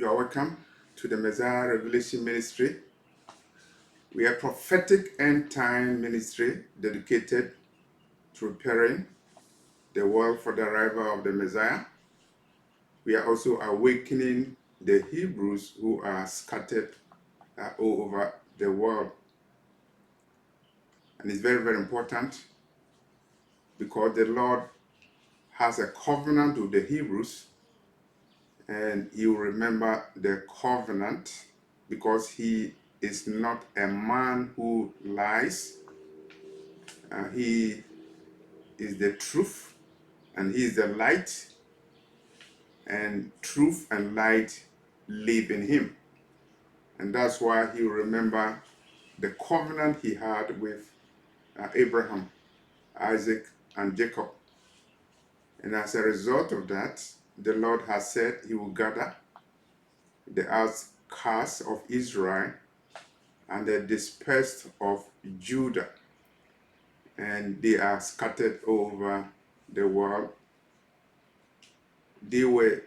You are welcome to the Messiah Revelation Ministry. We are a prophetic end-time ministry dedicated to preparing the world for the arrival of the Messiah. We are also awakening the Hebrews who are scattered all over the world. And it's very, very important because the Lord has a covenant with the Hebrews, and He will remember the covenant because He is not a man who lies. He is the truth, and He is the light, and truth and light live in Him. And that's why He will remember the covenant He had with Abraham, Isaac, and Jacob. And as a result of that, the Lord has said He will gather the outcasts of Israel and the dispersed of Judah, and they are scattered over the world. They were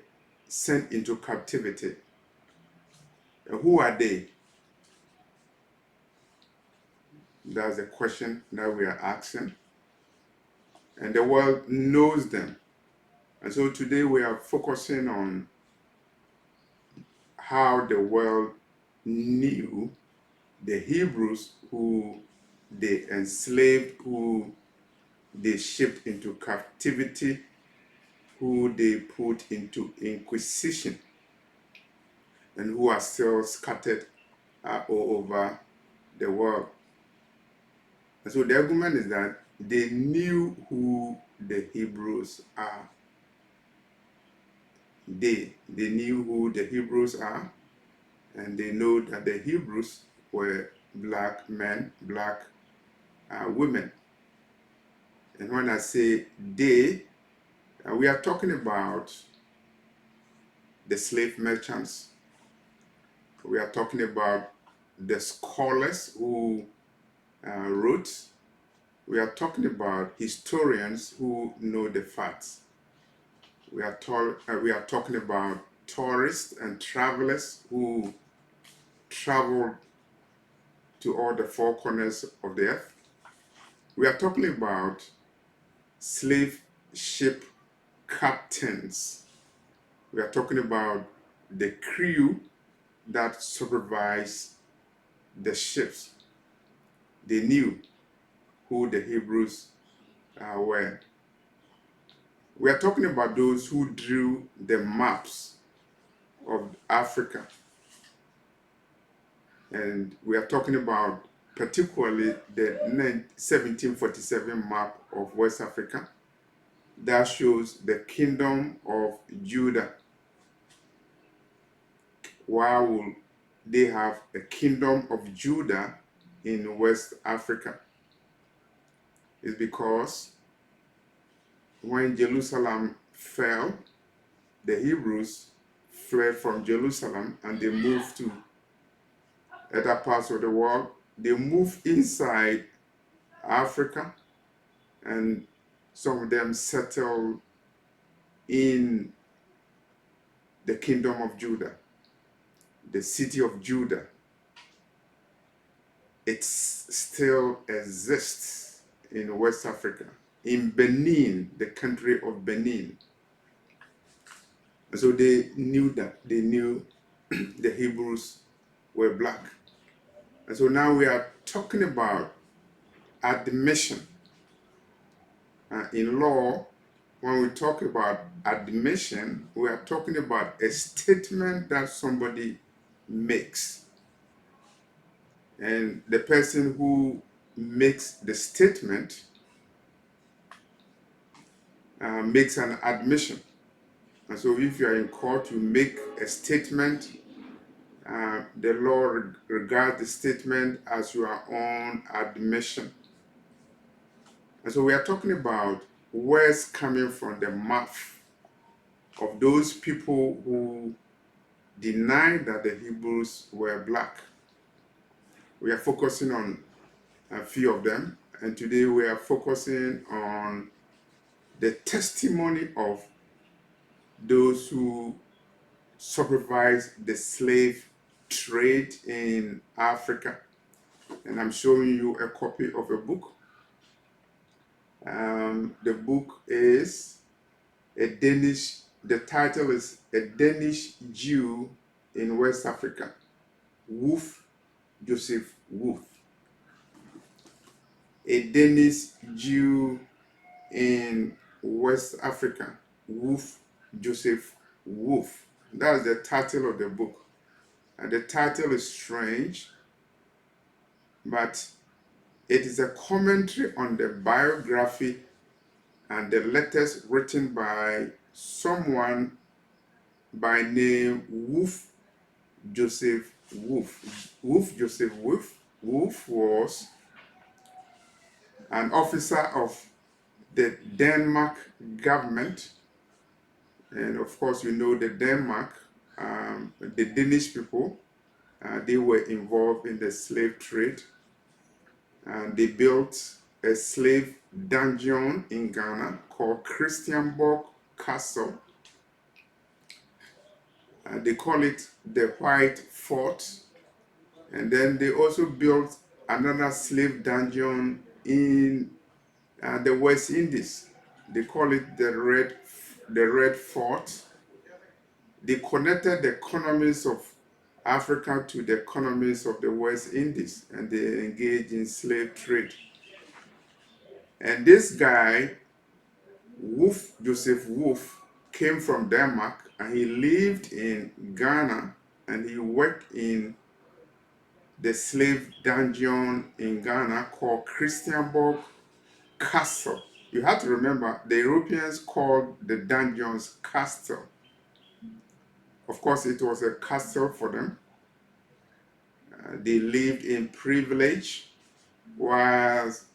sent into captivity. And who are they? That's the question that we are asking. And the world knows them. And so today we are focusing on how the world knew the Hebrews who they enslaved, who they shipped into captivity, who they put into inquisition, and who are still scattered all over the world. And so the argument is that they knew who the Hebrews are. They knew who the Hebrews are, and they know that the Hebrews were black men, black women. And when I say they, we are talking about the slave merchants. We are talking about the scholars who wrote. We are talking about historians who know the facts. We are talking about tourists and travelers who traveled to all the four corners of the earth. We are talking about slave ship captains. We are talking about the crew that supervised the ships. They knew who the Hebrews were. We are talking about those who drew the maps of Africa. And we are talking about particularly the 1747 map of West Africa that shows the kingdom of Judah. Why will they have a kingdom of Judah in West Africa? It's because when Jerusalem fell, the Hebrews fled from Jerusalem and they moved to other parts of the world. They moved inside Africa, and some of them settled in the kingdom of Judah, the city of Judah. It still exists in West Africa, in Benin, the country of Benin. And so they knew that. They knew the Hebrews were black. And so now we are talking about admission. In law, when we talk about admission, we are talking about a statement that somebody makes. And the person who makes the statement makes an admission. And so if you are in court, you make a statement. The law regards the statement as your own admission. And so we are talking about words coming from the mouth of those people who denied that the Hebrews were black. We are focusing on a few of them, and today we are focusing on the testimony of those who supervised the slave trade in Africa. And I'm showing you a copy of a book. The book is the title is A Danish Jew in West Africa, Joseph Wolf. A Danish Jew in West Africa, Joseph Wolf. That's the title of the book. And the title is strange, but it is a commentary on the biography and the letters written by someone by name Joseph Wolf. Joseph Wolf. Wolf was an officer of the Denmark government, and of course, you know the Denmark, the Danish people, they were involved in the slave trade, and they built a slave dungeon in Ghana called Christianborg Castle. They call it the White Fort. And then they also built another slave dungeon in the West Indies. They call it the Red Fort. They connected the economies of Africa to the economies of the West Indies, and they engaged in slave trade. And this guy, Joseph Wolf, came from Denmark, and he lived in Ghana, and he worked in the slave dungeon in Ghana called Christianborg Castle. You have to remember, the Europeans called the dungeons castle. Of course, it was a castle for them. They lived in privilege, whilst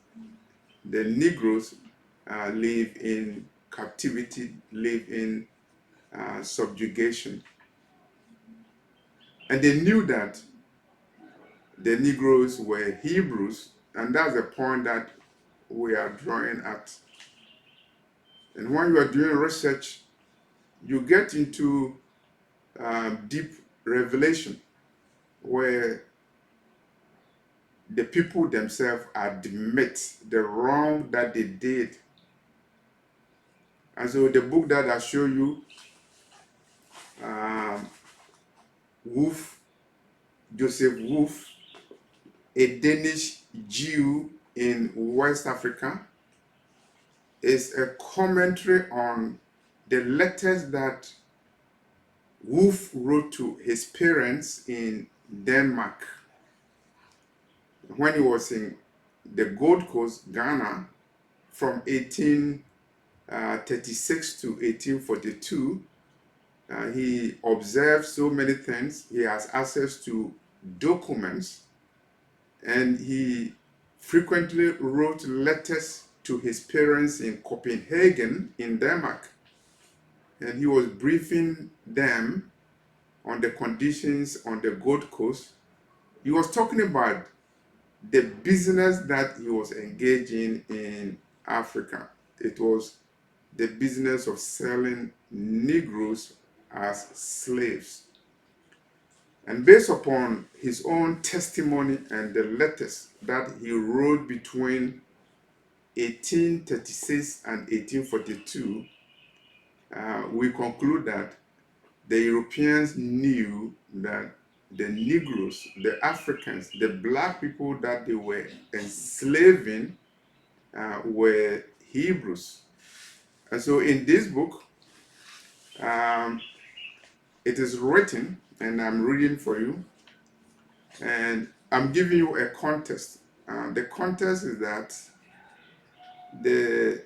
the Negroes live in captivity, live in subjugation. And they knew that the Negroes were Hebrews, and that's the point that we are drawing at. And when you are doing research, you get into deep revelation where the people themselves admit the wrong that they did. And so the book that I show you, Joseph Wolf, a Danish Jew in West Africa, is a commentary on the letters that Wolf wrote to his parents in Denmark when he was in the Gold Coast, Ghana, from 1836 to 1842. He observed so many things. He has access to documents, and he frequently wrote letters to his parents in Copenhagen in Denmark, and he was briefing them on the conditions on the Gold Coast. He was talking about the business that he was engaging in Africa. It was the business of selling Negroes as slaves. And based upon his own testimony and the letters that he wrote between 1836 and 1842, we conclude that the Europeans knew that the Negroes, the Africans, the black people that they were enslaving were Hebrews. And so in this book, it is written, and I'm reading for you, and I'm giving you a context. The context is that the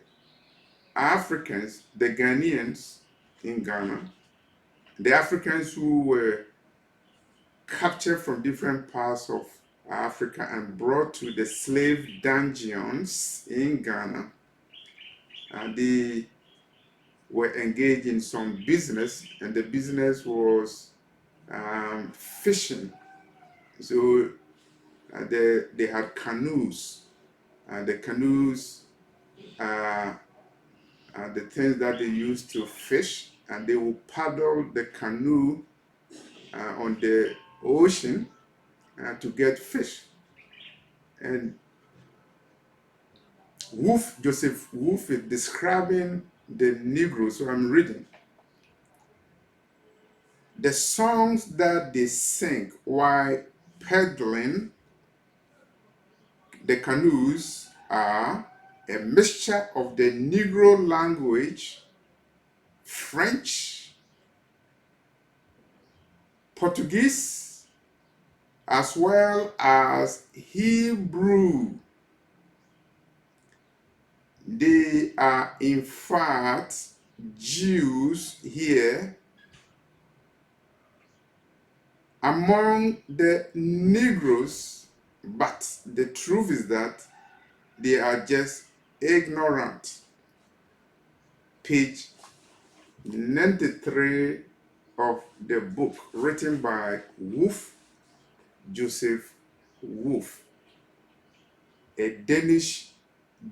Africans, the Ghanaians in Ghana, the Africans who were captured from different parts of Africa and brought to the slave dungeons in Ghana, they were engaged in some business, and the business was fishing. So they had canoes, and the canoes are the things that they used to fish, and they will paddle the canoe on the ocean to get fish. And Joseph Wolf is describing the Negroes. So I'm reading. The songs that they sing while paddling the canoes are a mixture of the Negro language, French, Portuguese, as well as Hebrew. They are in fact Jews here among the Negroes, but the truth is that they are just ignorant. Page 93 of the book written by Joseph Wolf, a Danish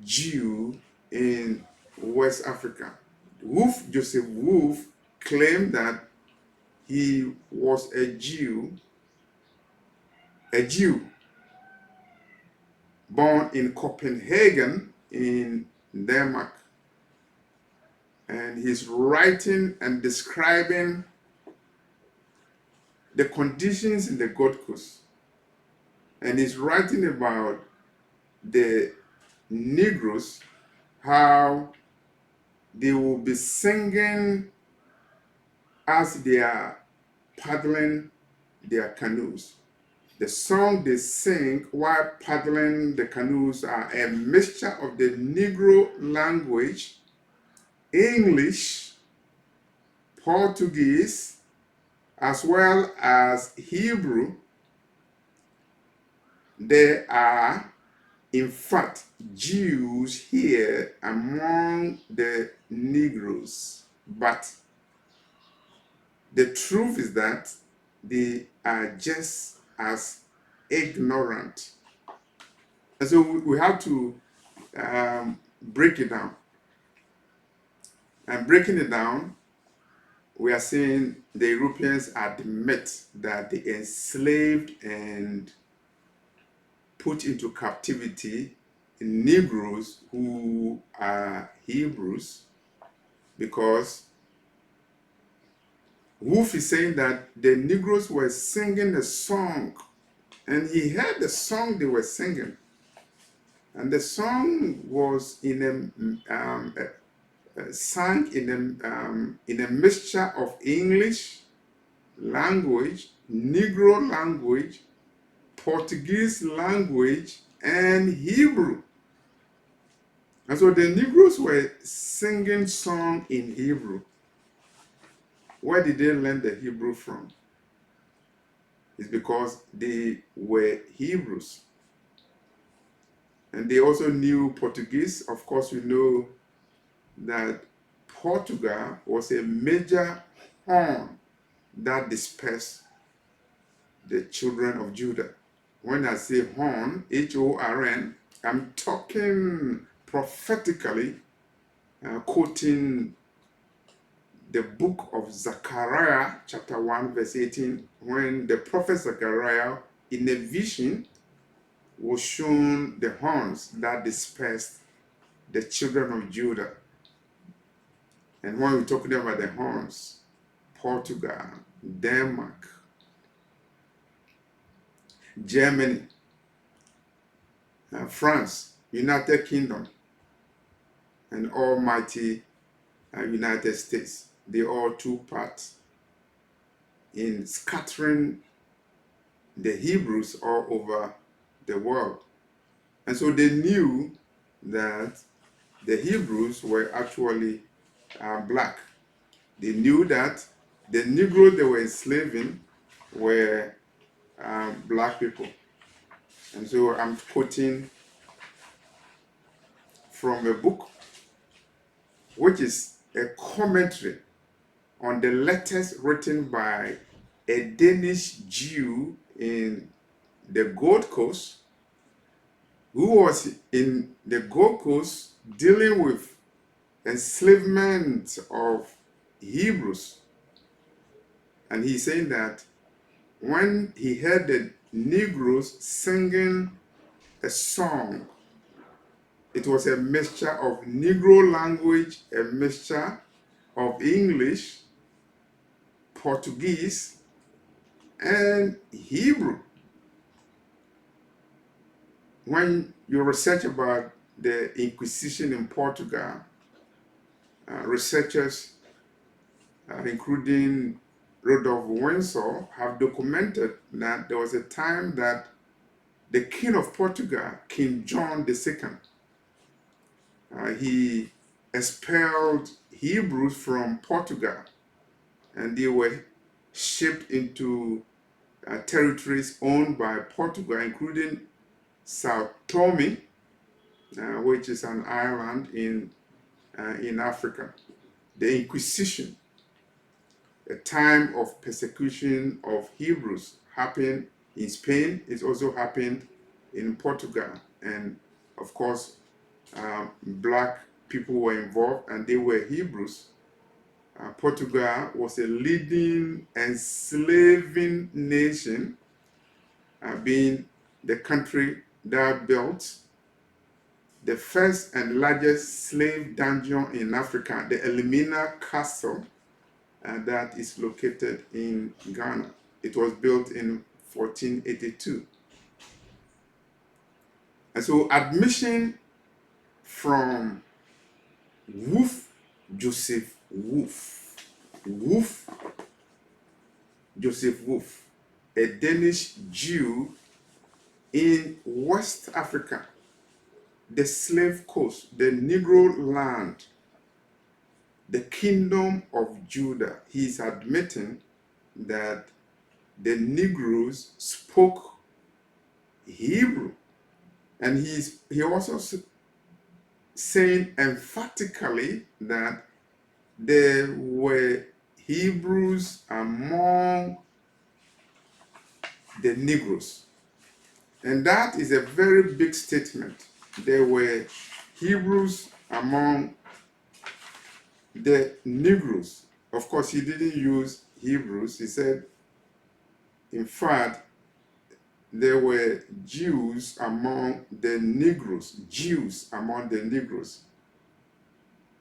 Jew in West Africa. Joseph Wolf claimed that he was a Jew born in Copenhagen in Denmark. And he's writing and describing the conditions in the Gold Coast. And he's writing about the Negroes, how they will be singing as they are paddling their canoes. The song they sing while paddling the canoes are a mixture of the Negro language, English, Portuguese, as well as Hebrew. There are, in fact, Jews here among the Negroes, but the truth is that they are just as ignorant. And so we have to break it down. And breaking it down, we are saying the Europeans admit that they enslaved and put into captivity Negroes who are Hebrews, because Wolf is saying that the Negroes were singing a song, and he heard the song they were singing, and the song was sang in a mixture of English language, Negro language, Portuguese language, and Hebrew. And so the Negroes were singing song in Hebrew. Where did they learn the Hebrew from? It's because they were Hebrews. And they also knew Portuguese. Of course, we know that Portugal was a major horn that dispersed the children of Judah. When I say horn, H-O-R-N, I'm talking prophetically, quoting the book of Zechariah, chapter 1, verse 18, when the prophet Zechariah, in a vision, was shown the horns that dispersed the children of Judah. And when we're talking about the horns, Portugal, Denmark, Germany, France, United Kingdom, and almighty United States, they all took part in scattering the Hebrews all over the world. And so they knew that the Hebrews were actually black. They knew that the Negroes they were enslaving were black people. And so I'm quoting from a book which is a commentary on the letters written by a Danish Jew in the Gold Coast, who was in the Gold Coast dealing with enslavement of Hebrews. And he's saying that when he heard the Negroes singing a song, it was a mixture of Negro language, a mixture of English, Portuguese, and Hebrew. When you research about the Inquisition in Portugal, researchers, including Rodolph Winsor, have documented that there was a time that the King of Portugal, King John II, he expelled Hebrews from Portugal, and they were shipped into territories owned by Portugal, including Sao Tome, which is an island in Africa. The Inquisition, a time of persecution of Hebrews, happened in Spain. It also happened in Portugal, and of course, black people were involved, and they were Hebrews. Portugal was a leading enslaving nation, being the country that built the first and largest slave dungeon in Africa, the Elmina Castle, that is located in Ghana. It was built in 1482. And so admission from Joseph Wolf, a Danish Jew in West Africa, the slave coast, the Negro land, the kingdom of Judah. He is admitting that the Negroes spoke Hebrew, and he also saying emphatically that there were Hebrews among the Negroes. And that is a very big statement. There were Hebrews among the Negroes. Of course, he didn't use Hebrews. He said, in fact, there were Jews among the Negroes. Jews among the Negroes.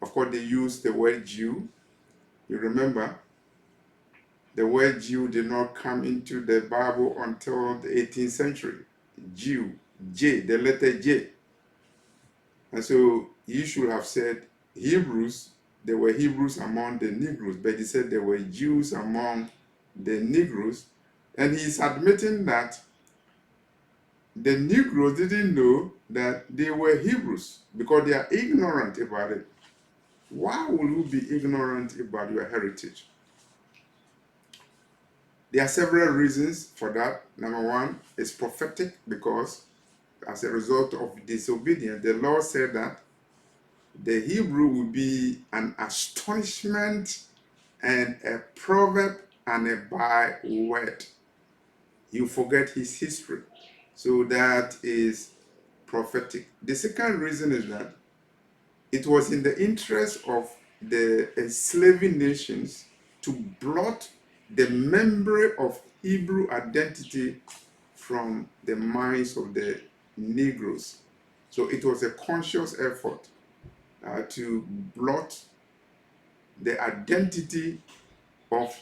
Of course, they used the word Jew. You remember, the word Jew did not come into the Bible until the 18th century. Jew, J, the letter J. And so you should have said Hebrews. There were Hebrews among the Negroes, but he said there were Jews among the Negroes. And he's admitting that the Negroes didn't know that they were Hebrews because they are ignorant about it. Why will you be ignorant about your heritage? There are several reasons for that. Number one, it's prophetic because as a result of disobedience, the Lord said that the Hebrew will be an astonishment and a proverb and a byword. You forget his history. So that is prophetic. The second reason is that it was in the interest of the enslaving nations to blot the memory of Hebrew identity from the minds of the Negroes. So it was a conscious effort to blot the identity of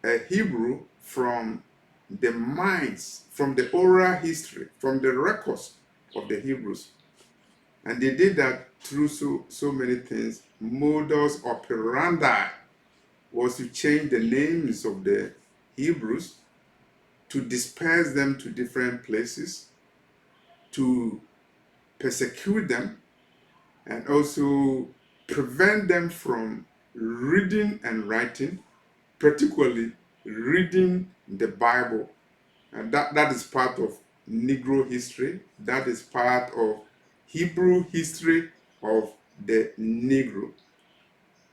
a Hebrew from the minds, from the oral history, from the records of the Hebrews. And they did that through so many things. Modus operandi was to change the names of the Hebrews, to disperse them to different places, to persecute them, and also prevent them from reading and writing, particularly reading the Bible. And that is part of Negro history. That is part of Hebrew history of the Negro.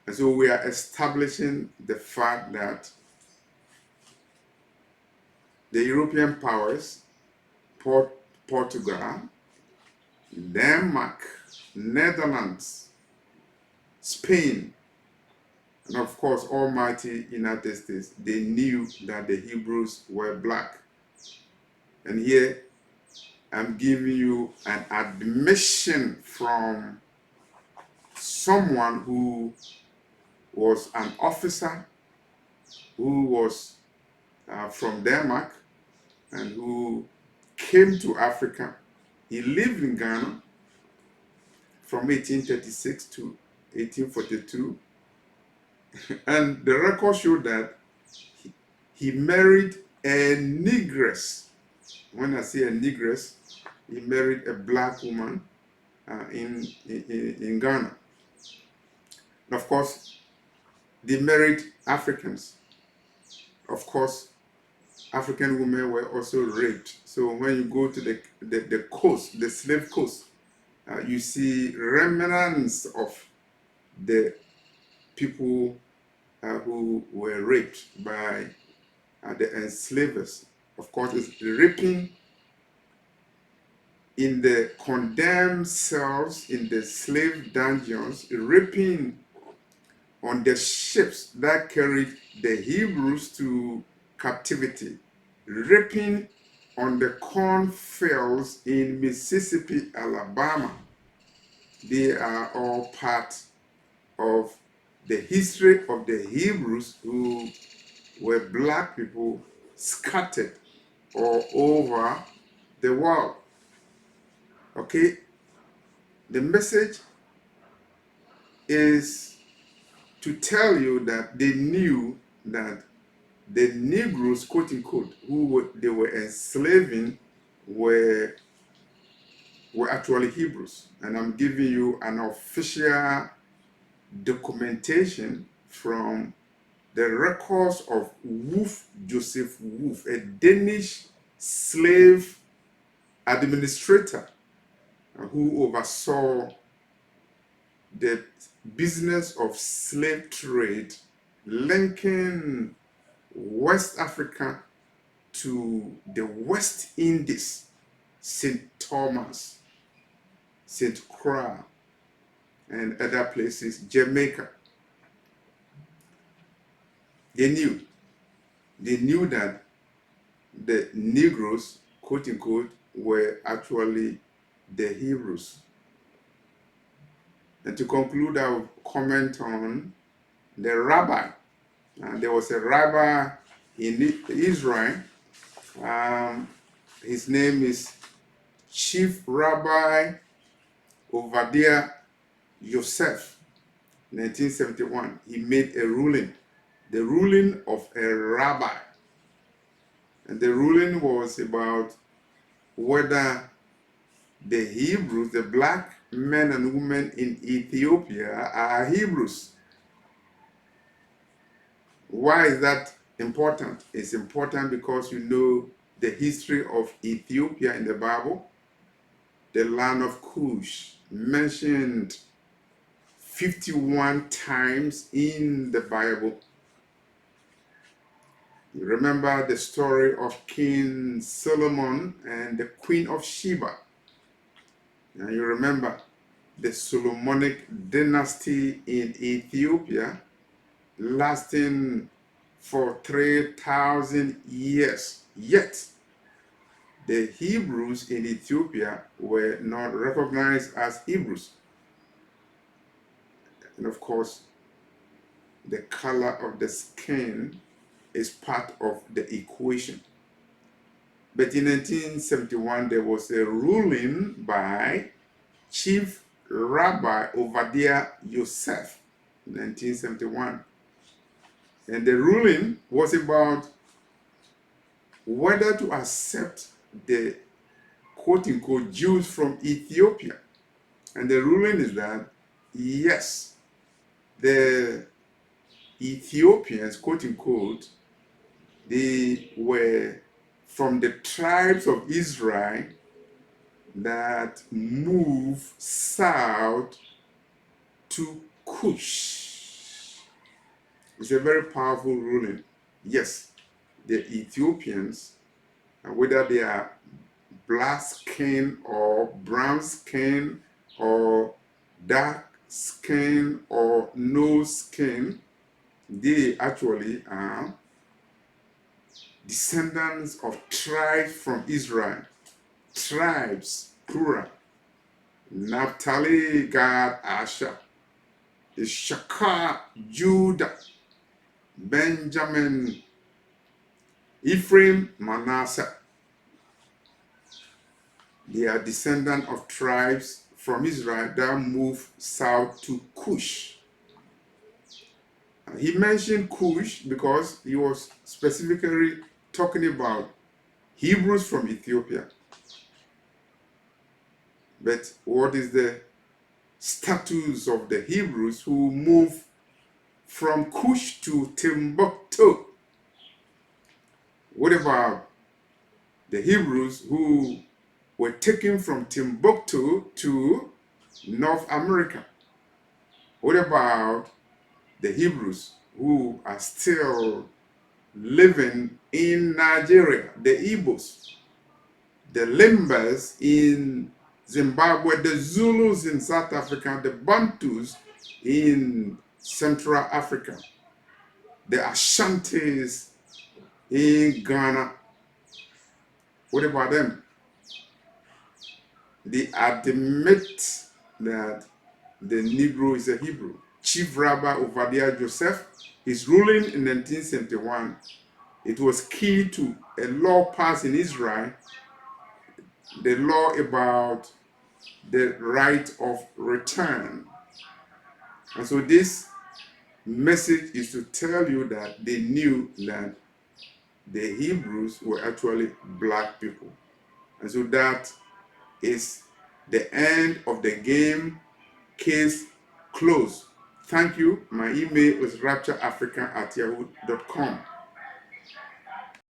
And so we are establishing the fact that the European powers, Portugal, Denmark, Netherlands, Spain, And of course, Almighty United States, they knew that the Hebrews were black. And here I'm giving you an admission from someone who was an officer, who was from Denmark, and who came to Africa. He lived in Ghana from 1836 to 1842. And the record showed that he married a negress. When I say a negress, he married a black woman in Ghana. And of course, they married Africans. Of course, African women were also raped. So when you go to the coast, the slave coast, you see remnants of the people who were raped by the enslavers. Of course, it's raping in the condemned cells, in the slave dungeons, raping on the ships that carried the Hebrews to captivity, raping on the cornfields in Mississippi, Alabama. They are all part of the history of the Hebrews, who were black people scattered all over the world. Okay, the message is to tell you that they knew that the Negroes, quote unquote, they were enslaving were actually Hebrews. And I'm giving you an official documentation from the records of Joseph Wolf, a Danish slave administrator who oversaw the business of slave trade linking West Africa to the West Indies, St. Thomas, St. Croix, and other places, Jamaica. They knew that the Negroes, quote unquote, were actually the Hebrews. And to conclude, I will comment on the rabbi. There was a rabbi in Israel. His name is Chief Rabbi Obadiah Yosef. 1971, he made a ruling, the ruling of a rabbi. And the ruling was about whether the Hebrews, the black men and women in Ethiopia, are Hebrews. Why is that important? It's important because you know the history of Ethiopia in the Bible. The land of Cush, mentioned 51 times in the Bible. You remember the story of King Solomon and the Queen of Sheba. And you remember the Solomonic dynasty in Ethiopia lasting for 3,000 years. Yet, the Hebrews in Ethiopia were not recognized as Hebrews. And of course, the color of the skin is part of the equation. But in 1971, there was a ruling by Chief Rabbi Obadiah Yosef, 1971. And the ruling was about whether to accept the quote-unquote Jews from Ethiopia. And the ruling is that, yes, the Ethiopians, quote-unquote, they were from the tribes of Israel that moved south to Cush. It's a very powerful ruling. Yes, the Ethiopians, whether they are black skin or brown skin or dark skin or no skin, They actually are descendants of tribes from Israel. Tribes, plural. Naphtali, Gad, Asher. Issachar, Judah, Benjamin, Ephraim, Manasseh. They are descendants of tribes from Israel that moved south to Cush. He mentioned Cush because he was specifically talking about Hebrews from Ethiopia. But what is the status of the Hebrews who moved from Cush to Timbuktu? What about the Hebrews who were taken from Timbuktu to North America? What about the Hebrews who are still living in Nigeria, the Igbos, the Limbers in Zimbabwe, the Zulus in South Africa, the Bantus in Central Africa, the Ashantis in Ghana? What about them? They admit that the Negro is a Hebrew. Chief Rabbi Obadiah Joseph, his ruling in 1971, it was key to a law passed in Israel, the law about the right of return. And so this message is to tell you that they knew that the Hebrews were actually black people. And so that is the end of the game. Case closed. Thank you. My email is raptureafrica@yahoo.com.